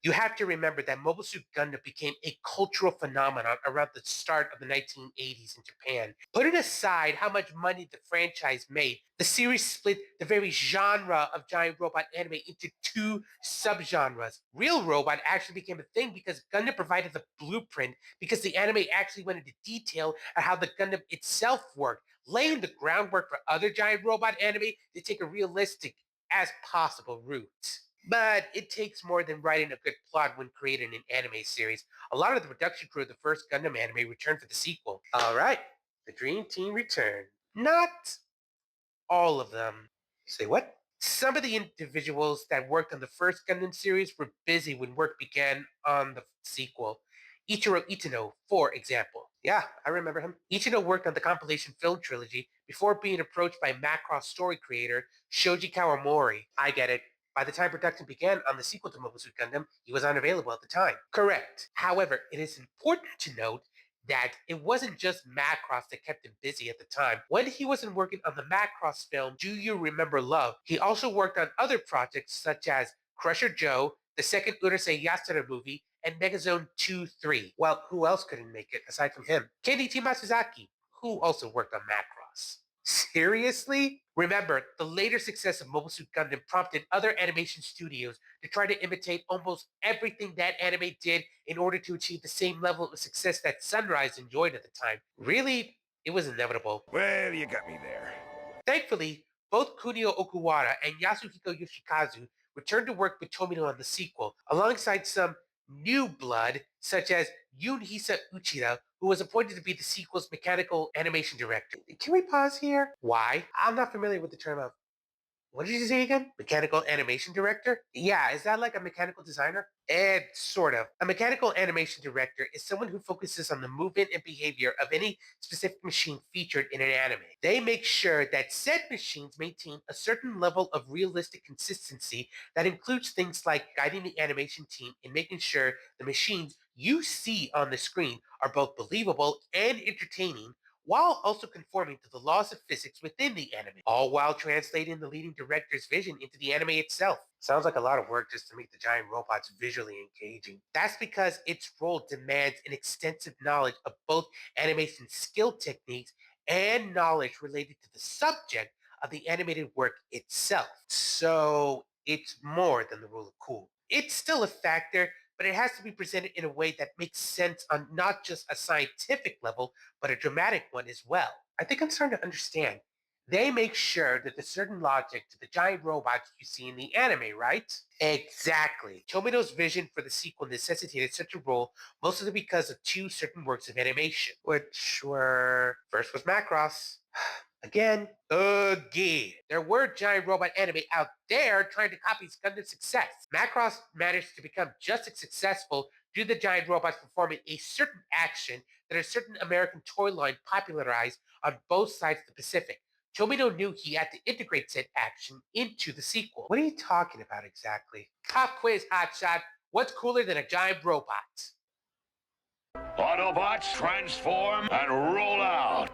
You have to remember that Mobile Suit Gundam became a cultural phenomenon around the start of the 1980s in Japan. Putting aside how much money the franchise made, the series split the very genre of giant robot anime into two subgenres. Real robot actually became a thing because Gundam provided the blueprint, because the anime actually went into detail on how the Gundam itself worked, laying the groundwork for other giant robot anime to take a realistic as possible route. But it takes more than writing a good plot when creating an anime series. A lot of the production crew of the first Gundam anime returned for the sequel. All right, the Dream Team returned. Not all of them. Say what? Some of the individuals that worked on the first Gundam series were busy when work began on the sequel. Ichiro Itano, for example. Yeah, I remember him. Ichiro worked on the compilation film trilogy before being approached by Macross story creator Shoji Kawamori. I get it. By the time production began on the sequel to Mobile Suit Gundam, he was unavailable at the time. Correct. However, it is important to note that it wasn't just Macross that kept him busy at the time. When he wasn't working on the Macross film, Do You Remember Love, he also worked on other projects such as Crusher Joe, the second Urusei Yatsura movie, and Megazone 2-3. Well, who else couldn't make it aside from him? Kenichi Matsuzaki, who also worked on Macross. Seriously? Remember, the later success of Mobile Suit Gundam prompted other animation studios to try to imitate almost everything that anime did in order to achieve the same level of success that Sunrise enjoyed at the time. Really, it was inevitable. Well, you got me there. Thankfully, both Kunio Okuwara and Yasuhiko Yoshikazu returned to work with Tomino on the sequel, alongside some new blood, such as Yunhisa Uchida, who was appointed to be the sequel's mechanical animation director. Can we pause here? Why? I'm not familiar with the term of, what did you say again? Mechanical animation director? Yeah, is that like a mechanical designer? Sort of. A mechanical animation director is someone who focuses on the movement and behavior of any specific machine featured in an anime. They make sure that said machines maintain a certain level of realistic consistency that includes things like guiding the animation team in making sure the machines you see on the screen are both believable and entertaining, while also conforming to the laws of physics within the anime, all while translating the leading director's vision into the anime itself. Sounds like a lot of work just to make the giant robots visually engaging. That's because its role demands an extensive knowledge of both animation skill techniques and knowledge related to the subject of the animated work itself. So it's more than the rule of cool. It's still a factor, but it has to be presented in a way that makes sense on not just a scientific level, but a dramatic one as well. I think I'm starting to understand. They make sure that there's certain logic to the giant robots you see in the anime, right? Exactly. Tomino's vision for the sequel necessitated such a role mostly because of two certain works of animation, which were, first was Macross. Again. There were giant robot anime out there trying to copy Gundam's success. Macross managed to become just as successful due to the giant robots performing a certain action that a certain American toy line popularized on both sides of the Pacific. Tomino knew he had to integrate said action into the sequel. What are you talking about exactly? Pop quiz, hotshot. What's cooler than a giant robot? Autobots, transform and roll out.